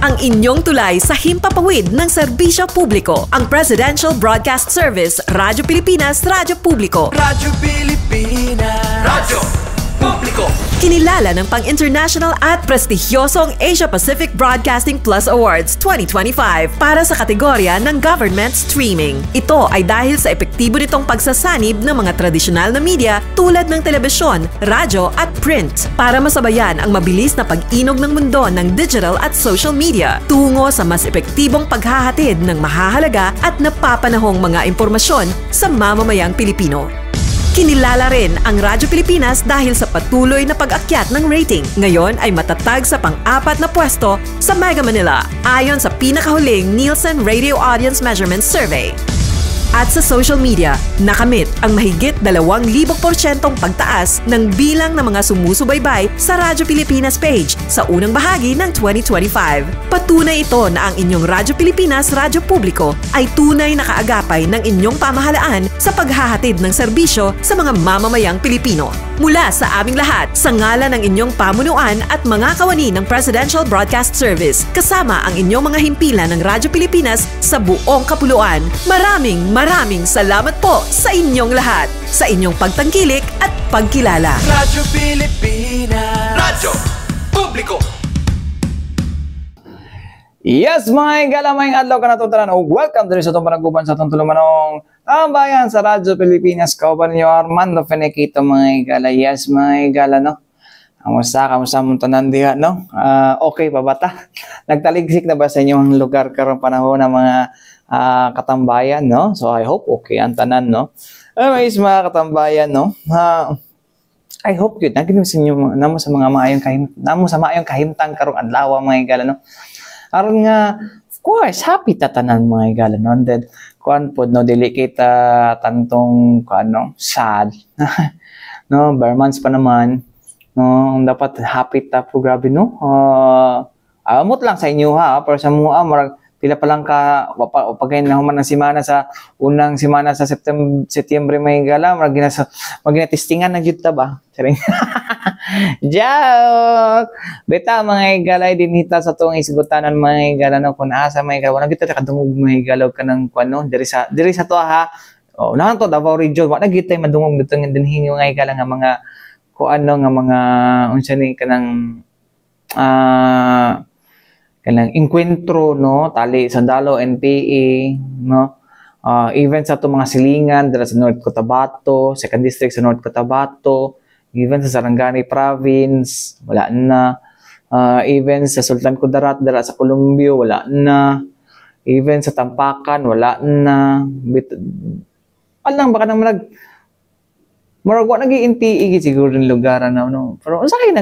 ang inyong tulay sa himpapawid ng serbisyo publiko. Ang Presidential Broadcast Service, Radyo Pilipinas, Radyo Publiko. Radyo Pilipinas. Radyo Publiko. Kinilala ng pang-international at prestigyosong Asia Pacific Broadcasting Plus Awards 2025 para sa kategorya ng Government Streaming. Ito ay dahil sa epektibo nitong pagsasanib ng mga tradisyonal na media tulad ng telebisyon, radyo at print para masabayan ang mabilis na pag-inog ng mundo ng digital at social media tungo sa mas epektibong paghahatid ng mahahalaga at napapanahong mga impormasyon sa mamamayang Pilipino. Kinilala rin ang Radyo Pilipinas dahil sa patuloy na pag-akyat ng rating. Ngayon ay matatag sa pang-4 na pwesto sa Mega Manila ayon sa pinakahuling Nielsen Radio Audience Measurement Survey. At sa social media, nakamit ang mahigit 2,000% pagtaas ng bilang ng mga sumusubaybay sa Radyo Pilipinas page sa unang bahagi ng 2025. Patunay ito na ang inyong Radyo Pilipinas, Radyo Publiko ay tunay na kaagapay ng inyong pamahalaan sa paghahatid ng serbisyo sa mga mamamayang Pilipino. Mula sa aming lahat, sa ngalan ng inyong pamunuan at mga kawani ng Presidential Broadcast Service, kasama ang inyong mga himpilan ng Radyo Pilipinas sa buong kapuluan, Maraming salamat po sa inyong lahat, sa inyong pagtangkilik at pagkilala. Radyo Pilipinas. Radyo Publiko. Yes, mga galamay adlaw ka na ito welcome to rin sa itong panaguban sa itong tulumanong tambayan sa Radyo Pilipinas. Kauban niyo Armando Fenequito, mga igala. Yes, mga igala, no? Kamusta mong tanan diha, no? Okay pa ba ta? Nagtaligsik na ba sa inyong lugar karong panahon ng mga katambayan, no? So I hope okay ang tanan, no? Anyways, mga katambayan, no? I hope yun naginom sa inyo namo sa mga maayong kahimtang karong adlaw, mga igala, no? Aron nga of course happy tatanan, mga igala, no? And then kuan pod, no, dili kita tantong kuano sad. No, bare months pa naman, no? Dapat happy ta po, grabe, no? Amot lang sa inyo, ha, pero sa mga marag pila pa lang ka pagkain na human ng simana sa unang simana sa Setyembre, may gala maginatistingan na gyud ta ba? Charing. Joke. Beta, mga galay din hita sa tuong isgutanan, mga gala, no, kun asa may gala wala kita kadungog, mga galaw ka ng kuno diri sa to, ha. Oh, nahan to Davao region wala gitay madungog dito ng dinhi mga gala nga mga kuano nga mga unsa ni kanang kanang encuentro, no, tali sandalo NPA, no, even sa itong mga silingan dala sa North Cotabato, 2nd District sa North Cotabato, even sa Sarangani Province wala na, even sa Sultan Kudarat dala sa Columbio wala na, even sa Tampakan wala na. Alang baka nang marag wa nag-NPA siguro ng lugar na, no. Pero unsa kay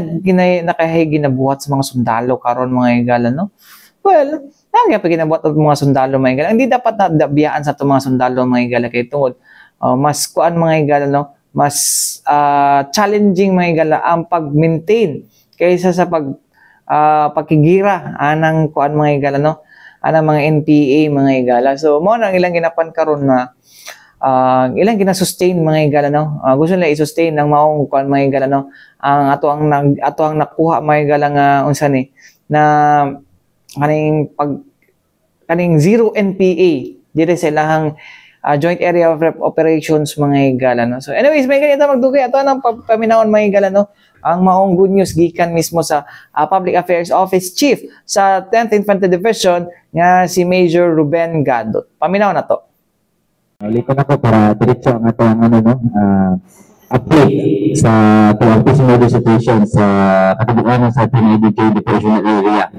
nakahay ginabuhat sa mga sundalo karon, mga igala, no? Well, nagya pa ginabuhat og mga sundalo, mga igala. Hindi dapat nabiyaan sa mga sundalo, mga igala, kay tungod mas kuan, mga igala, no, mas challenging, mga igala, ang pag-maintain kaysa sa pagkigira anang kuan, mga igala, no, anang mga NPA, mga igala. So mo nang ilang ginapan karon na ilang gina-sustain, mga igala, no. Gusto nila i-sustain ng maong kuan, mga igala, no, ang ato ang nakuha, mga igala, nga unsa ni na kaning zero NPA dire sa ilahang joint area of operations, mga igala, no. So anyways, may ganito magdugay ato nang paminawon, mga igala, no, ang maong good news gikan mismo sa Public Affairs Office Chief sa 10th Infantry Division nga si Major Ruben Gadot. Paminaw na to. Ulitin ako para diretso ang atong update sa tuwang personal situation sa katibukan sa PNIDK Depression Area.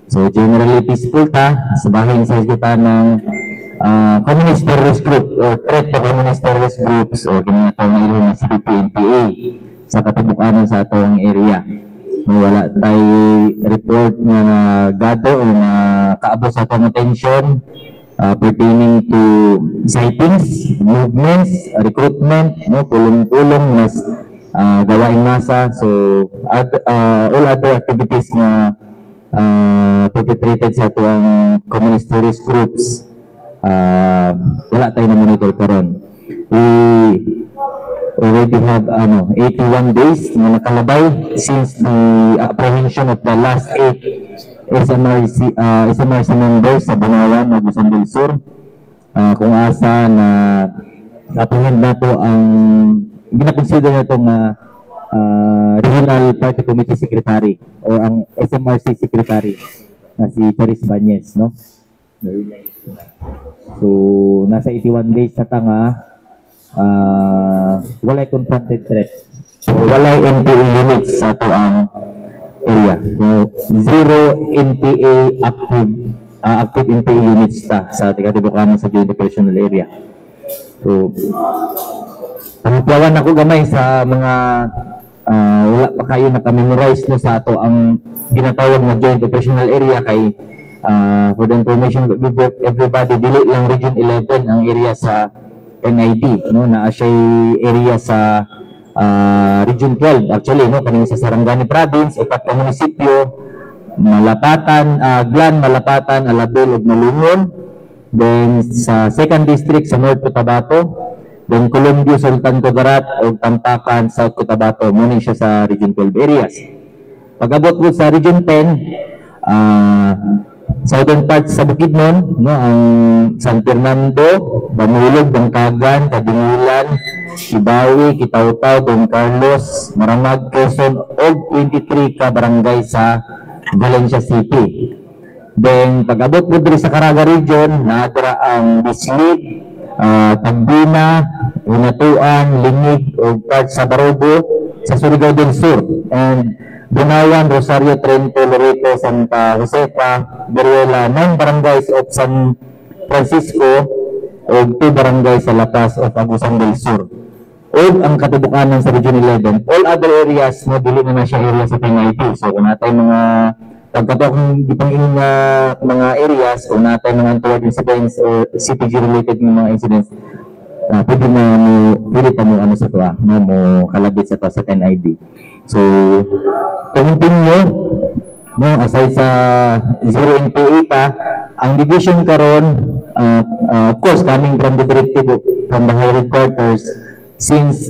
So generally peaceful ta sa bahin sa kita ng communist terrorist group or threat to communist terrorist groups o kinatawag na ilo ng CPP-NPA sa katibukan sa atong area. Wala tayo report na gado o na kaabot sa atong attention pertaining to sightings, movements, recruitment, no, pulong-pulong, mas gawain masa. So all other activities na perpetrated sa tuwang communist terrorist groups, wala tayo na monitor karon. We already have 81 days na nakalabay since the apprehension of the last 8 SMRC members sa Banawan, Agusan del Sur, kung asa na katungin na to ang ginakonsider na itong Regional Party Committee Secretary o ang SMRC Secretary na si Charis Banyes, no? So, nasa 81 days na tanga, walay confronted threat. So, walay NPA units sa ito ang area. So, zero NPA active NPA units sa Tikatibukanan sa Joint Operational Area. So, pangitlawan ako gamay sa mga wala pa kayo nakamemorize no sa ato ang ginatawag na Joint Operational Area kay for the information of everybody, dili lang Region 11 ang area sa NID, no, na siya area sa Region 12 actually, no, kaning sa Sarangani Province, 4 ka munisipyo, Malapatan, Glan, Malapatan, Alabel ug Malungon, then sa 2nd District sa North Cotabato, then Colombia, Sultan Kudarat ug Tampakan, South Cotabato, muna siya sa Region 12 areas. Pag-abot po sa Region 10, southern part sa Bukidnon, no, ang San Fernando, Bamulog, Bangkagan, Kadingulan, Ibawi, Kitaw-Taw, Don Carlos, Maramag, Quezon, og 23 ka barangay sa Valencia City. Then pag-abot po diri sa Caraga Region, naadra ang Bislig, Tagbina, Hinatuan, Lingig o part sa Barobo sa Surigao del Sur, and Bunawan, Rosario, Trento, Loreto, Santa Josefa, Beruela, 9 barangays of San Francisco o 2 barangays sa Lapas of Agusan del Sur. O ang katibukanan sa Region 11. All other areas na dili na siya area sa PNID. So kung natay mga pagkatong ipangin na mga areas o natay mga untoward incidents or CPG related ng mga incidents, pwede pa mo ano sa ito, mo kalabit sa ito sa 10ID. So, continue, no, aside sa zero NPA pa, ang division karon, of course, coming from the directive from the higher headquarters, since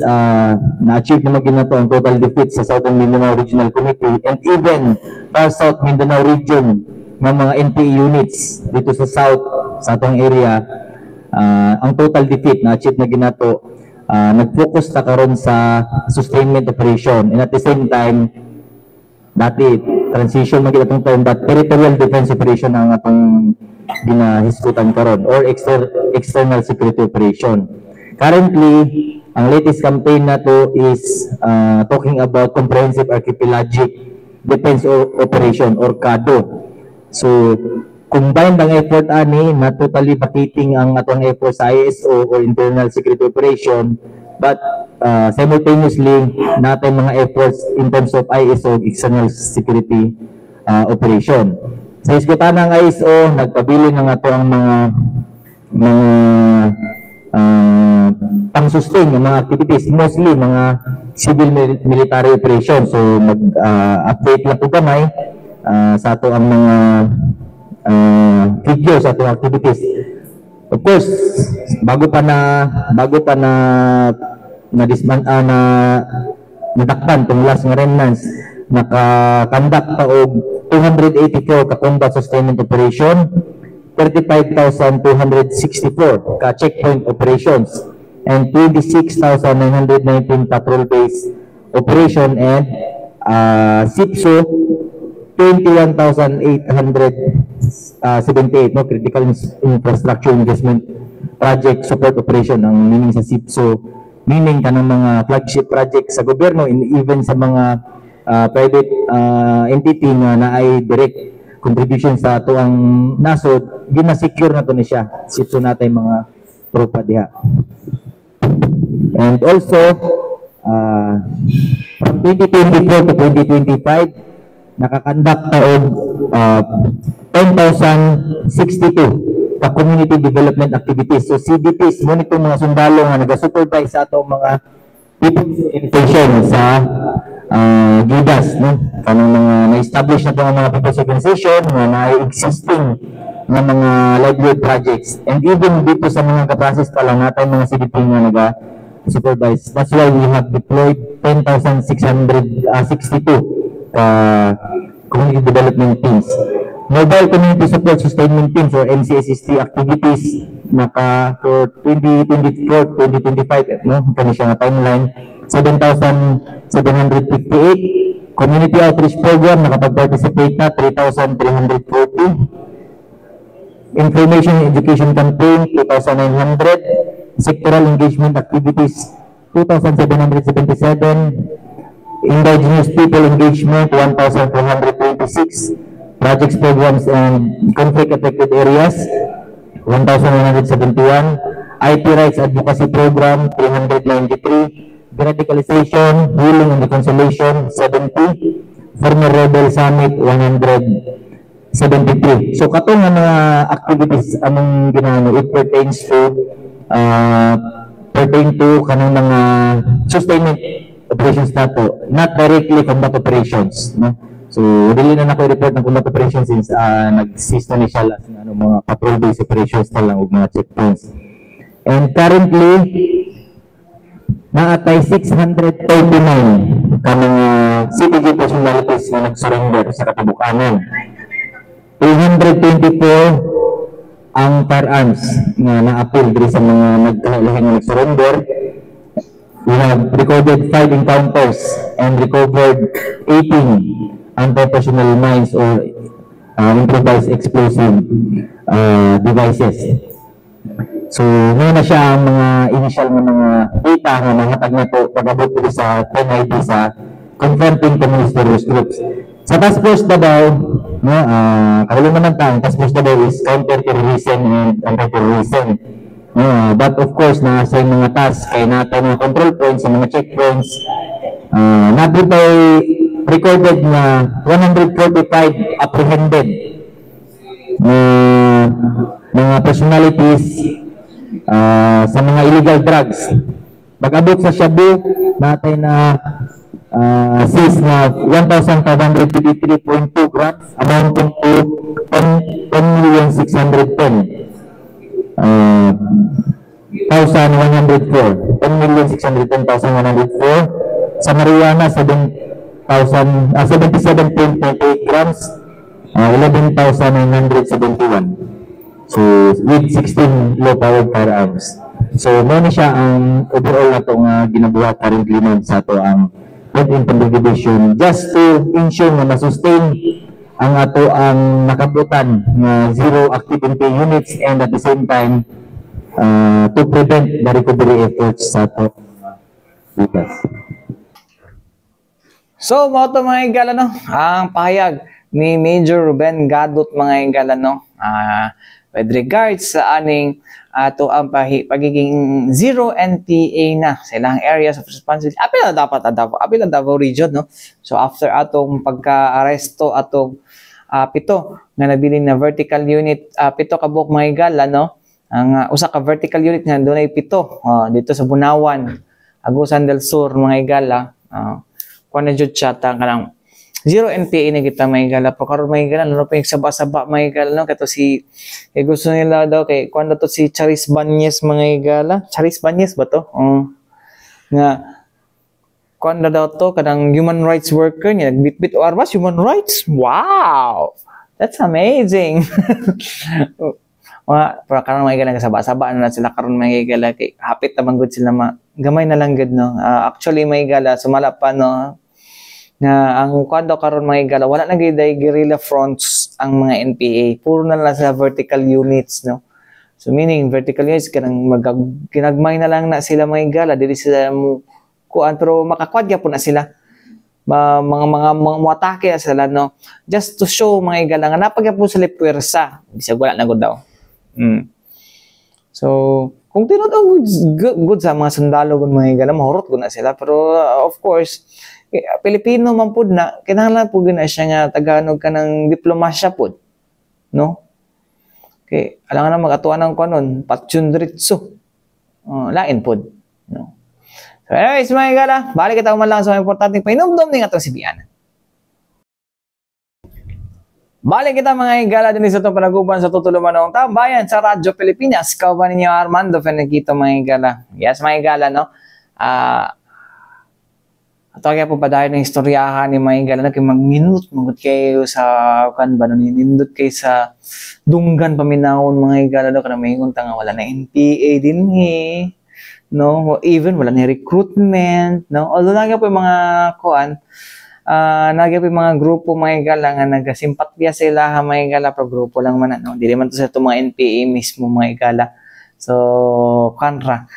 na-achieve naman ginato ang total defeat sa Southern Mindanao Regional Committee and even Far South Mindanao Region ng mga NPA units dito sa South, sa atong area, ang total defeat na-achieve na ginato, nag-focus na karon sa sustainment operation, and at the same time, dati transition magiging atong term, but territorial defense operation ang atong ginahisgutan karon or external security operation. Currently, ang latest campaign na to is talking about comprehensive archipelagic defense operation or CADO. So, combined ang effort ani na totally pakiting ang atong effort sa ISO or internal security operation, but simultaneously natin mga efforts in terms of ISO external security operation. Sa iskutan ng ISO, nagpabili ng ato ang mga pang-sustain ng mga activities, mostly mga civil military operation. So mag-update lang po kamay sa ato ang mga figures sa atong activities. Of course, bago pa na nadakpan tong last nga remnants, naka-conduct pa og 284 ka combat sustainment operation, 35,264 ka checkpoint operations, and 26,919 patrol-based operation, and SIPSO 21,878 no, critical infrastructure investment project support operation ang meaning sa SIPSO, meaning kanang mga flagship project sa gobyerno and even sa mga private entity na naay direct contribution sa ato ang nasod, gina-secure na to ni siya SIPSO natay mga tropa diha. And also from 2024 to 2025 nakakandak ta og 10,062 ka community development activities. So CDPs, mo nito mga sundalo nga naga-supervise sa atong mga people's organization sa GIDAS, no? Kanang mga na-establish na itong mga people's organization nga na-existing ng mga livelihood projects. And even dito sa mga kaprasis pa lang natin mga CDP nga naga-supervise. That's why we have deployed 10,662 community development teams. Mobile Community Support Sustainment Team for NCSST activities for 2024-2025, no? Kani siya nga timeline, 7,758. Community Outreach Program, nakapag-participate na, 3,340. Information and Education Campaign, 2,900. Sectoral Engagement Activities, 2,777. Indigenous People Engagement, 1,426. Projects, Programs, and Conflict-Affected Areas, 1,171. IT Rights Advocacy Program, 393. Deradicalization, Healing and Reconciliation, 70. Former Rebel Summit, 173. So, katong nga mga activities among ginano, it pertains to kanang mga sustainment operations nato, not directly combat operations, no? So, really na report ng combat operations since nag-cease na siya last mga patrol-based operations na lang o mga checkpoints. And currently, naatay 639 ka mga CPG personalities na nag-surrender sa Katibukanan. 224 ang firearms na na-appeal diri sa mga nagkalahing na nag-surrender. We have recorded 5 encounters and recovered 18 anti-personnel mines or improvised explosive devices. So, ngayon na siya ang mga initial na mga data na nahatag na po pag-abot po sa 10ID sa confronting communist terrorist groups. Sa task force Davao, no, kahulong naman tayo, task force Davao is counter-terrorism and anti-terrorism. But of course, sa mga task, kaya natin mga control points, sa mga checkpoints, natin tayo recorded na 145 apprehended mga personalities sa mga illegal drugs. Pag-abot sa Shabu, natin na seize na 1,553.2 grams amounting to 10,610,104. 10,610,104. Sa marijuana, 77.28 grams, 11,971. So, with 16 low-powered firearms. So, muna siya ang overall na itong ginabuhat currently nun sa ito ang Food Infantry Division just to ensure na masustain ang ato ang nakabutan na zero active NPA units and at the same time to prevent the recovery efforts sa ito. So, mga ito mga higala, no? Ang pahayag ni Major Ruben Gadot mga higala, no? With regards sa aning ato ang pagiging zero NPA na sa ilang areas of responsibility. Apil na dapat apil na Davao region, no? So, after atong pagka-aresto atong pito nga nabilin na vertical unit, pito ka buok mga higala, no? Ang usa ka vertical unit nga doon ay pito dito sa Bunawan, Agusan del Sur mga higala. Kung na dyan siya, kanang zero NPA na kita may gala. Pero karoon may gala, ano pa yung saba-saba may gala, no? Kato si, gusto nila daw, kay kung na to si Charis Banyes mga gala. Charis Banyes ba to? Nga, kung na daw to, kanang human rights worker niya, nagbit-bit o armas, human rights? Wow! That's amazing! Pero karoon may gala, saba-saba na sila karoon may gala, kay hapit naman good sila gamay na lang good, no? Actually may gala, sumala pa, no? Na ang kwando karon mga higala, wala na giday guerrilla fronts ang mga NPA. Puro na lang sa vertical units, no? So meaning vertical units kanang ginagmay na lang na sila mga higala, dili sila kuan pero makakwad po na sila. Mga atake sila, no? Just to show mga higala nga napagya po sila puwersa. Bisag wala na gud daw. So kung tinod good sa mga sundalo kung mga higala, mahurot ko na sila. Pero of course, Pilipino man pud na, kinahanglan po gina siya nga taganog ka ng diplomasya pud. No? Okay, alangan na mag-atuan ng kanon, patsyun diritso. Lain pud. No? So anyways, mga higala, balik kita lang sa mga importanteng painumdum ng atong sibian. Balik kita mga higala din sa itong panaguban sa tutuluman ng tambayan sa Radyo Pilipinas. Kauban ninyo Armando Fenekito mga higala. Yes mga higala, no? kaya po pa dahil ng istoryahan ni mga gala na kay magminut mangut kayo sa kan ba nindot kay sa dunggan paminawon mga gala kana maingon ta nga wala na NPA din no, even wala na recruitment, no, although nagya po yung mga kuan, nagya po yung mga grupo mga gala nga nagasimpatya sila mga gala pero grupo lang man, no, dili man to sa itong mga NPA mismo mga gala, so kanra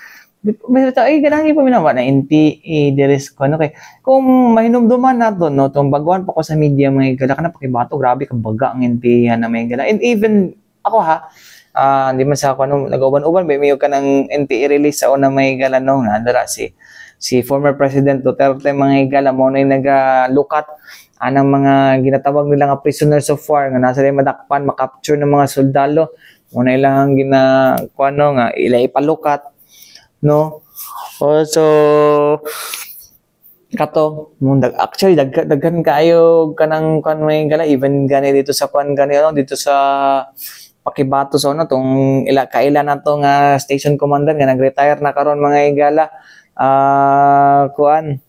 ay ganang po minawa na NPA deres ko ano kay kung mahinumduman nato no tong baguhan pa ko sa media mga gala kana pakibato grabe ka baga ang NPA na mga gala, and even ako hindi man sa ako nag-uban-uban may ka ng NPA release sa una may gala no nadara si former President Duterte mga gala mo na nagalukat anang mga ginatawag nila nga prisoners of war nga nasa rin madakpan makapture ng mga soldado mo na ilang ginakuano nga ipalukat no so kato actually daghan kaayo kanang may gala even gani dito sa gani dito sa pakibato sa ano tong kaila na to nga station commander nga nag-retire na karon mga igala kuan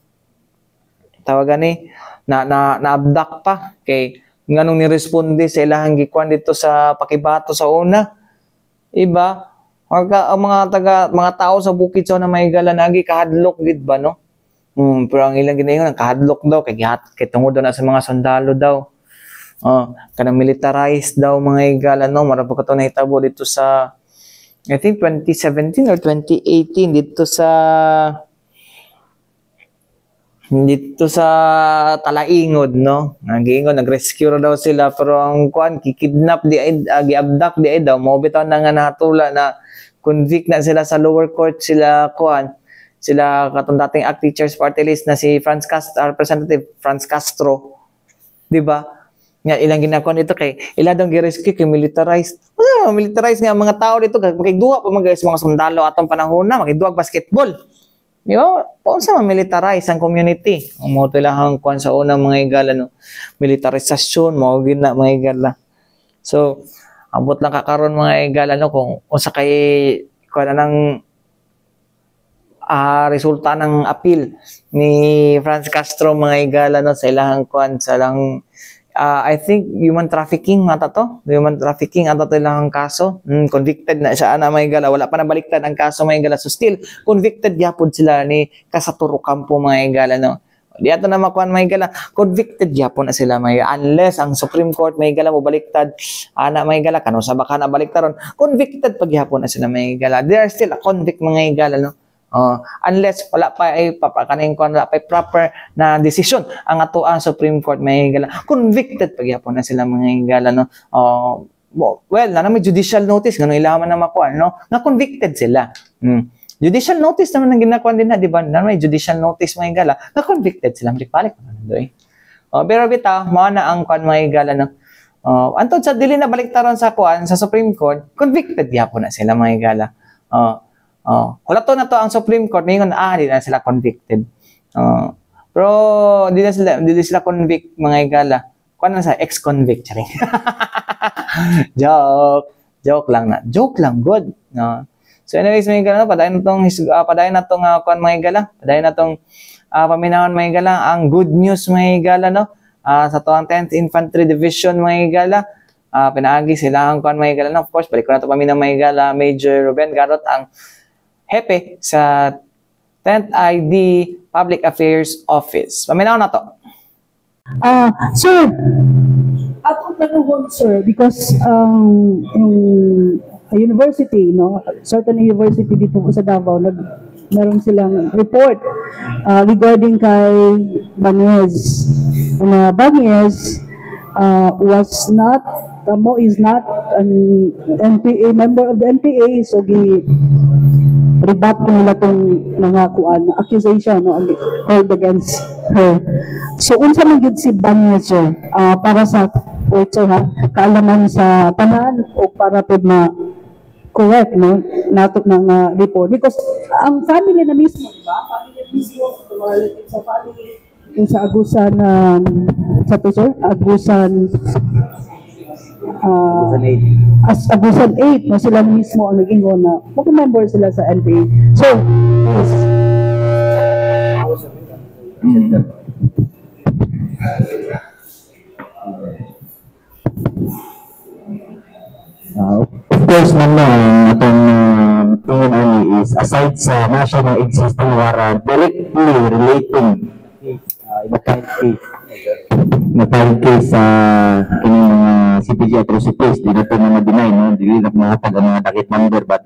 tawagan ni na-abduct pa kay nganong ni-responde sa ilahang gikuan dito sa pakibato sa una iba ang mga tao sa bukid sa una mga igala nagi kahadlok gid ba no pero ang ilang ginayon kahadlok daw kay tungod na sa mga sundalo daw kanang militarized daw mga igala no mara po kato nahitabo dito sa I think 2017 or 2018 dito sa Talaingod no nag-rescue daw sila pero ang kuan kikidnap gi-abduct di daw mo bitaw na nga natula na convict na sila sa lower court sila katong dating ACT Teachers Party List na si Representative Franz Castro di ba nga ilang ginakon ito kay ila daw gi-rescue kay militarized nga mga tao dito makigduha pa mga sundalo atong panahon na makigduha basketball di ba paunsa man militarize ang community ang mo tilahang kuan sa unang mga igala no militarisasyon mao gid na mga igala so ambot lang kakaron mga igala no kung usa kay kuan nang resulta ng appeal ni Franz Castro mga igala no sa ilahang kuan sa lang I think human trafficking ata to ilang kaso convicted na siya na mga igala wala pa nabaliktad ang kaso mga igala so still convicted yapon sila ni Kasaturo Campo mga igala no di ato na makuan mga igala convicted yapon na sila mga igala. Unless ang Supreme Court mga igala mo baliktad ana mga igala kano sa baka na baliktaron convicted pag yapon na sila mga igala they are still a convict mga igala no unless wala pa ay papakaning kon wala pa proper na decision ang ato ang Supreme Court may higala convicted pagyapon na sila mga higala no well na may judicial notice ngano ilaman na makuha no na convicted sila judicial notice naman ang ginakuan din na di ba na may judicial notice mga higala na convicted sila balik doy pero bitaw mao na ang kon mga higala no antod sa dili na baliktaron sa kuan sa Supreme Court convicted yapon na sila mga higala hulato na to ang Supreme Court ngayon di na sila convicted pero di sila convict mga igala kuan na sa ex-convict charing joke lang good no so anyways mga igala padayon na tong kuan mga igala padayon na tong paminahon mga igala ang good news mga igala no sa tuang 10th Infantry Division mga igala pinaagi sila ang kuan mga igala no of course balik ko na to paminahon mga igala Major Ruben Garot ang hepe sa 10th ID Public Affairs Office. Paminaw na to. Sir, ako tanong sir, because a university, no, certain university dito sa Davao, meron silang report regarding kay Banez. Banez is not an NPA member of the NPA, so rebat nila tong mga kuan accusation no held against her. So unsa man gyud si Banez para sa sir ha kaalaman sa tanan o para pud na correct no nato ng report because ang family na mismo sa family sa agusan sa to sir agusan as abusan 8 no sila mismo ang nag-ingon na mag-member sila sa NPA. So Of course, man, atong tingin ani is aside sa national existing warrant directly relating na-file case sa kining mga CPG atrocities, di na ito mga deny, no? Dili na mahatag ang mga docket number, but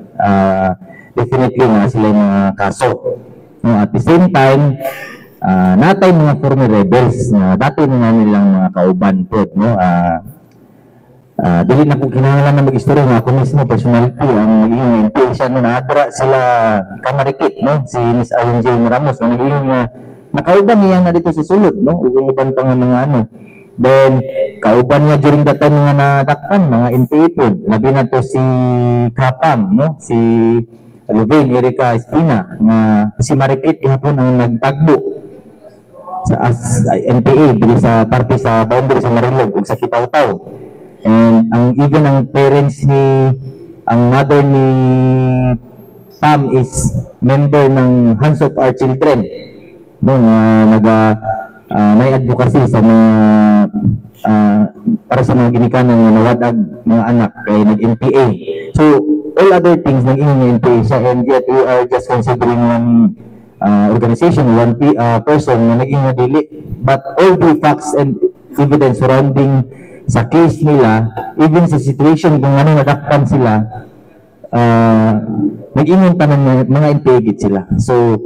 definitely na sila yung mga kaso. No? At the same time, natay mga former rebels na dati na nilang mga kauban po, no? Dili na po kinahanglan na mag-istorya nga ako mismo personality ang naging intention no, naadra sila kamarikit, no? Si Miss Allen J. Ramos na naging nakauban niya na dito sa sulod, no? Ug uban pa nga mga ano. Then kauban niya during that time nga nadakpan mga NPA po, labi na to si Kapam, no? Si Luvin Erika Espina nga si Marikit gihapon ang nagtagbo sa NPA dili sa parte sa boundary sa Marilog ug sa Kitaw-Taw. And even ang parents ang mother ni Pam is member ng Hands of Our Children, no, may advocacy sa mga para sa mga ginikanan ng nawadag mga anak kay nag-NPA. So all other things nag-ingon NPA siya, and yet we are just considering one organization, one person na naging dili, but all the facts and evidence surrounding sa case nila, even sa situation kung ano nadakpan sila, nag-ingon pa ng mga NPA sila. So,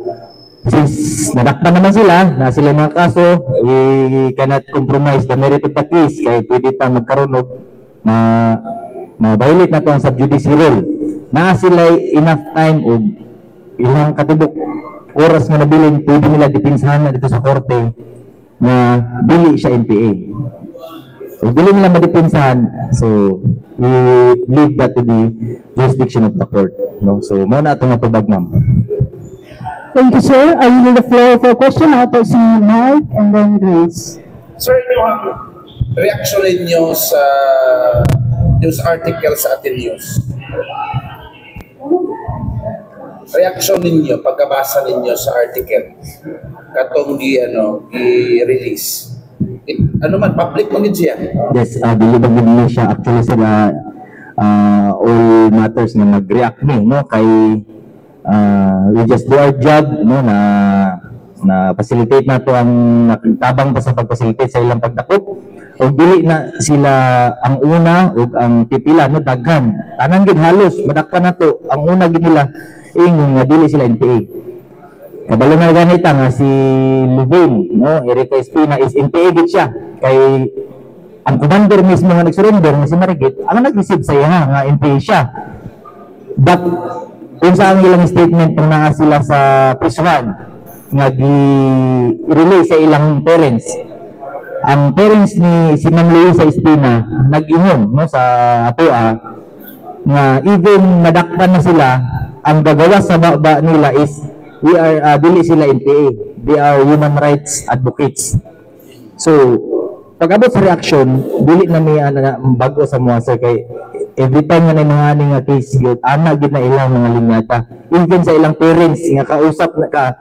since nadakpan naman sila, na sila mga kaso, we cannot compromise the merit of the case, kaya pwede pa magkaroon of ma-violate na ito ang sub-judice rule. Na sila enough time o ilang katibok oras na nabilin, pwede nila dipinsahan na dito sa korte na dili siya NPA. So, dili nila madipinsahan, so we leave that to the jurisdiction of the court. No? So, muna itong matubag, ma'am. Thank you, sir. I will leave the floor for question. Ako si Mike and then Grace. Sir, yung reaction ninyo sa news article sa ating news. Reaction ninyo, pagkabasa ninyo sa article, katong i-release. Ano man, public mo siya? Yes, bilibag din siya. Actually, sila all matters na nag-react no? Kay we just do our job, no? Na facilitate na to ang tabang pa sa pag-facilitate sa ilang pagdakop. O dili na sila ang una o ang pipila, no? Daghan. Tanang gid halos, madakpan na to. Ang una gid nila, ingon nga dili sila NPA. Kabalo na ganita nga si Lubin, no, Erika Espina is NPA gid siya. Kay ang commander mismo nga nag-surrender nga si Marikit, ang nag-receive sa iya nga NPA siya. But kung sa ang ilang statement pang naa sila sa press run nga i-relay sa ilang parents, ang parents ni si Ma'am Luisa Espina nag-ingon, no, sa ato nga even nadakpan na sila, ang gagawa sa baba nila is we are dili sila NPA, they are human rights advocates. So pag-abot sa reaction, dili na may bago sa mga sir, kay every time nga na mga aning case yun, gid na ilang mga linyata, even sa ilang parents nga kausap na ka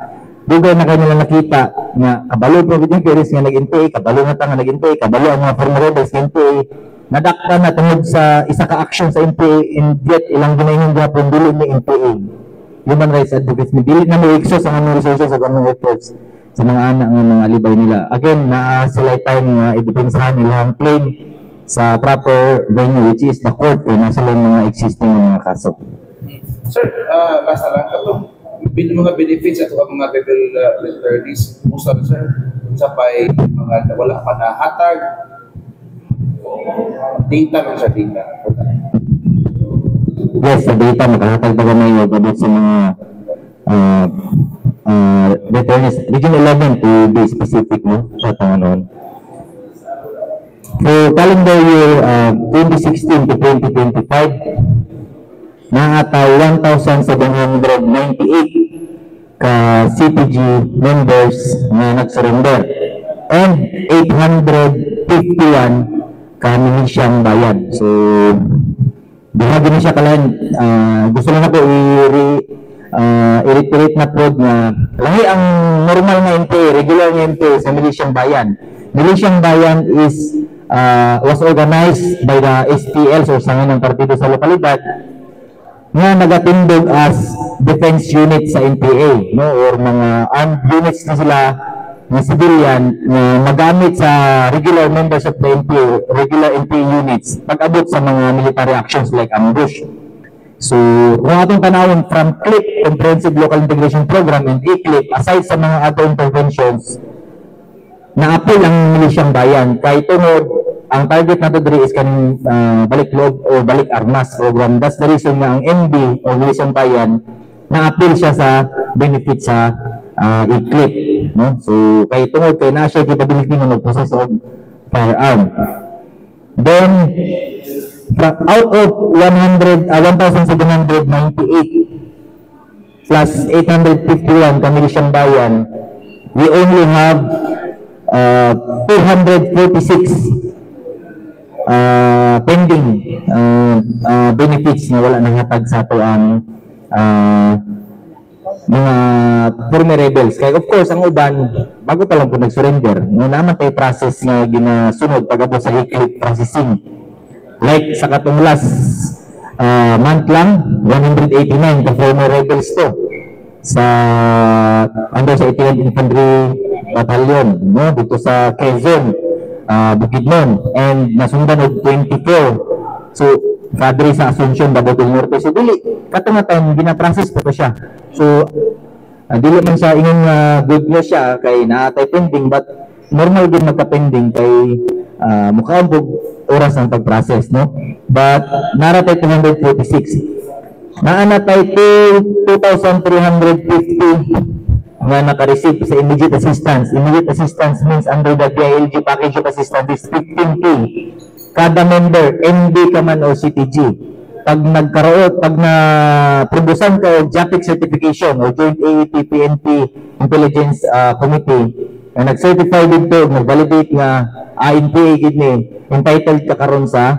dugay na kanila nakita nga kabalo po yung parents nga nag-NPA, kabalo na ta nga nag-NPA, kabalo ang mga former rebels NPA, nadakpan na tungod sa isa ka action sa NPA, and yet ilang ginahing gapon dili ni NPA human rights advocates, dili na may exhaust ang anong resources sa anong efforts sa mga anak ng mga alibay nila. Again, sila time nga i-depensahan nilang claim sa proper venue, which is the court, kung nasa lang mga existing mga kaso. Sir, basta lang, mga benefits at mga level attorneys, musta na sir, sa pa'y mga wala pa na hatag, data lang sa data. Yes, sa data, makahatag pa kami about sa mga veterans, Region 11 to be specific, no? Sa tanganon. For calendar year 2016 to 2025, naataw 1,798 ka CPG members na nag-surrender and 851 ka milisyang bayan. So, bahagi na siya kalan, gusto lang ako irit-irit na prod nga lahi ang normal nga NPA, regular nga NPA sa Milisyang Bayan. Milisyang Bayan is was organized by the SPL or sanganang partido sa lokalidad nga nagatindog as defense unit sa NPA, no, or mga armed units na sila na civilian na magamit sa regular members of the NPA, regular NPA units pag-abot sa mga military actions like ambush. So, kung atong tanawin from CLIP, Comprehensive Local Integration Program, and ECLIP, aside sa mga ato interventions, na-appeal ang Milisyang Bayan. Kay tungod, ang target nato diri is kaning balik loob o balik armas program. That's the reason na ang MB o Milisyang Bayan na-appeal siya sa benefit sa ECLIP. No? So, kay tungod kay na siya capability na mag-process of firearm. Then, out of 1,798 plus 851 ka Milisyang Bayan, we only have 246 pending benefits na wala nang hatag sa ato ang mga former rebels. Kaya of course, ang uban, bago pa lang po nag-surrender, naman tayo process na ginasunod pag-abot sa ECLIP processing. Like sa katong last month lang, 189 ka former rebels to sa under sa 88th Infantry Battalion, no, dito sa Quezon, Bukidnon, and nasundan og 24. So, kadri sa Asuncion, Davao del Norte. So, dili, katong gina-process pa siya. So, dili man siya ingong good news siya kay naatay pending, but normal din magka-pending kay mukha ang oras ng pag-process, no? But, naratay 246. Naanatay 2,350 nga naka-receive sa immediate assistance. Immediate assistance means under the DILG package of assistance is 15K. Kada member, MD ka man o CTG. Pag nagkaroon, pag na-produsan ka o JAPIC certification o Joint AET-PNP Intelligence Committee, na nag-certify dito, nag-validate nga NPA gini, entitled ka karon sa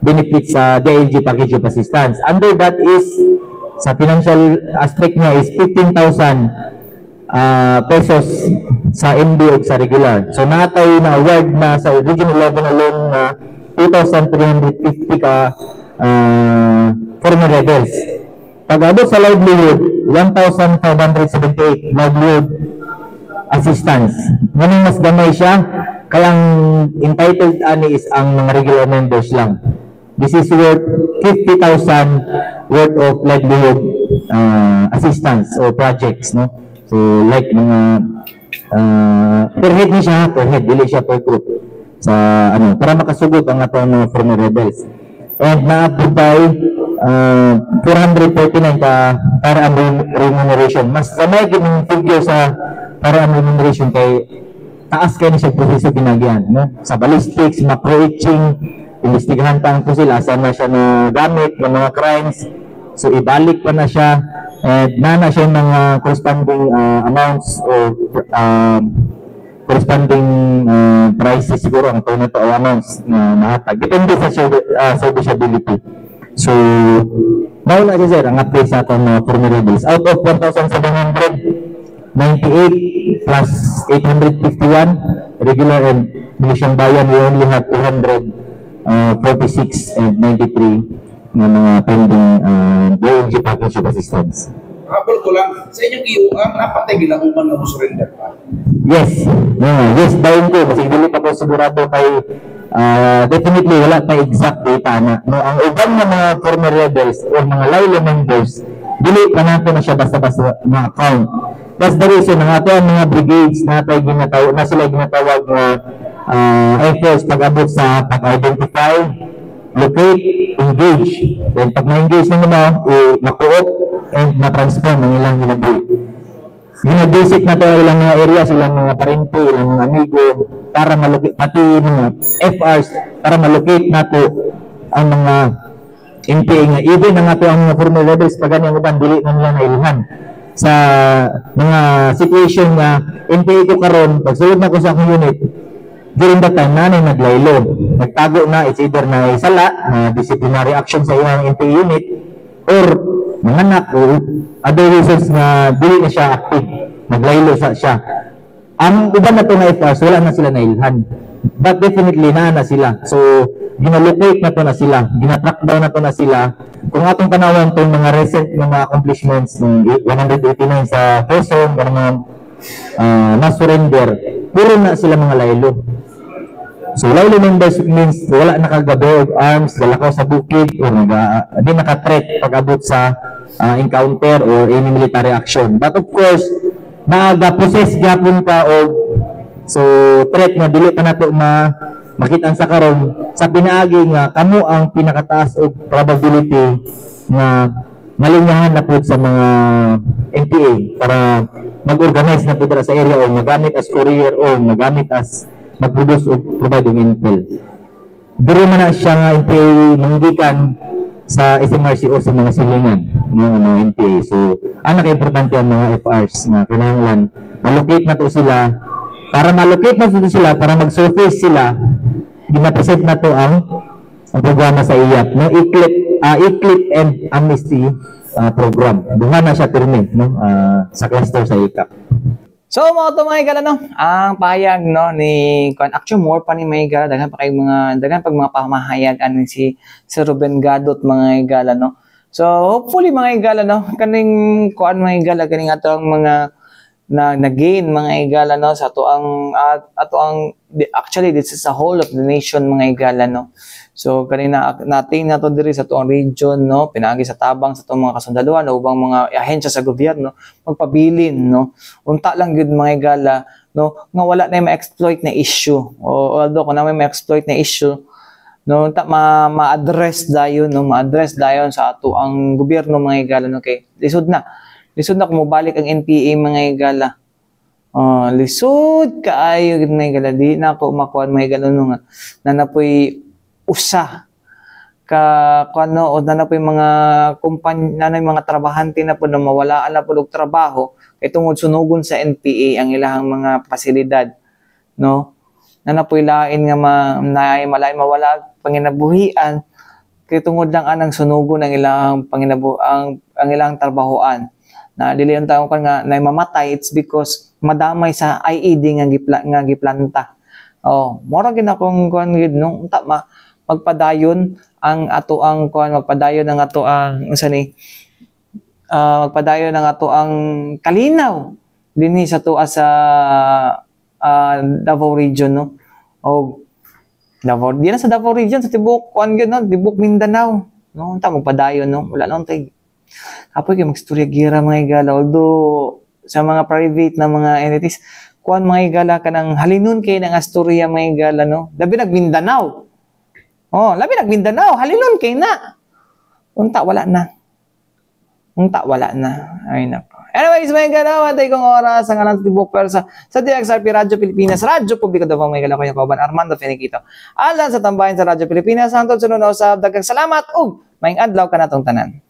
benefits sa DILG package of assistance. Under that is, sa financial aspect niya is 15,000 pesos sa MD o sa regular. So natay na award na sa Region 11 alone na 2,350 ka former rebels. Pag-abot sa livelihood, 1,578 livelihood assistance. Ngunit mas gamay siya, kayang entitled ani is ang mga regular members lang. This is worth 50,000 worth of livelihood assistance or projects, no? So like mga per head ni siya, per head, dili siya per group sa ano para makasugot ang atong mga former rebels. And na-approve by 449 ka para ang remuneration. Mas gamay gid ang figure sa para ang remuneration kay taas kay ni siya proseso binagyan, no? Sa ballistics, macro-etching, investigahan pa ang sila saan na siya na gamit ng mga crimes. So ibalik pa na siya. And nana siya mga corresponding amounts or corresponding prices siguro ang ito na ito o amounts na mahatag. Depende sa serviceability. So, nauna siya sir, ang apply sa itong former rebels. Out of 1,798 plus 851 regular and Milisyang Bayan, we only have 246 and 93 ng mga pending DILG package of assistance. Habol ko lang, sa inyong iuang, napatay ginauman na mo surrender pa? Yes. Yes, dahil ko. Kasi hindi pa ko sigurado kay definitely wala pa exact data na. No, ang ibang na mga former rebels o mga loyal members, dili pa nato na siya basta-basta na account. That's the reason na ato ang mga brigades na sila ginatawag na efforts pag-abot sa pag-identify, locate, engage. Then pag na-engage na naman, ma-co-op and ma-transform ang ilang ginagawa. Gina-basic na ito ilang mga areas, ilang mga parente, ilang mga amigo, para malocate, pati mga FRs, para malocate na ito ang mga NPA nga. Even na nga ito ang mga formal levels, pag ganyan uban, dili na nila nailhan. Sa mga situation na NPA ko karon, pag sulod na ko sa akong unit, during that time, nanay naglaylo. Nagtago na, it's either na isala, na disciplinary action sa iyong NPA unit, or manganak o other reasons na dili na siya active, maglaylo siya. Ang iba na to na FRs, wala na sila nailhan. But definitely na sila. So, ginalocate na to na sila, ginatrack down na to na sila. Kung atong tanawan itong mga recent mga accomplishments ng 189 sa Quezon, ganun na-surrender, puro na sila mga laylo. So, laylo members means wala nakagabi of arms, lalakaw sa bukid, o di naka-threat pag-abot sa encounter or any military action. But of course, nag-process gapon ka o so threat nga dili pa nato makita sa karon sa pinaagi nga kamo ang pinakataas og probability nga malingahan na pud sa mga NPA para mag-organize na pud sa area o magamit as courier o magamit as mag-produce o provide intel. Diri man na siya nga NPA manggikan sa SMRC o sa mga silingan ng mga NPA. So, ang importante ang mga FRs na kinahanglan malocate na to sila. Para malocate na to sila, para mag-surface sila, ginapresent na to ang programa sa IAP, no? ECLIP and Amnesty program. Bunga na siya termin, no? Sa cluster sa ICAP. So mga to mga higala, no, ang pahayag no ni Action More pa ni mga higala, daghan pa kay mga pamahayag ani si Sir Ruben Gadot mga higala, no. So hopefully mga higala, no, kaning mga higala kaning atong mga na-gain mga higala, no, sa ato ang actually this is the whole of the nation mga higala, no. So kanina natin na to diri sa tuong region, no, pinaagi sa tabang sa tuong mga kasundaluhan o ubang mga ahensya sa gobyerno magpabilin, no. Unta lang gyud mga higala, no, nga wala na ma-exploit na issue. O although kung na may ma-exploit na issue, no, unta ma-address dayon, no, ma-address dayon sa ato ang gobyerno mga higala, no, kay lisod na kung mobalik ang NPA mga higala. Lisod kaayo gid mga higala, di na ako makuan mga higala no nga nanapoy usa ka kuno o nanapoy mga kumpanya mga trabahante na po na mawalaan na po og trabaho kay tungod sunugon sa NPA ang ilahang mga pasilidad, no, nanapoy lain nga malay mawala panginabuhian kay tungod lang anang sunugon ang ilahang ang ilahang trabahoan na dili ang tawo nga mamatay. It's because madamay sa IED nga giplanta. Mora gid akong kuan gid no, unta magpadayon ang ato ang kuan, magpadayon ang ato ang magpadayon ang ato ang kalinaw dinhi sa tuwa sa Davao region, no. O Davao, di na sa Davao region, sa tibok kuan gyud, no, tibok Mindanao, no, unta magpadayon, no, wala na tay apoy kay magstorya gira mga higala. Although sa mga private na mga entities kuan mga higala kanang halinon kay nang astorya mga higala, no, labi nag Mindanao. Labi nag Mindanao, halinon kay na. Unta wala na. Ay nako. Anyways, mga higala, wantay kong oras ang alang tibok persa sa DXRP Radyo Pilipinas, Radyo Publiko Davao mga higala, ko yung kauban Armando Feniquito. Alan sa tambayan sa Radyo Pilipinas, hangtod sunod na usab, daghang salamat ug maayong adlaw kanatong tanan.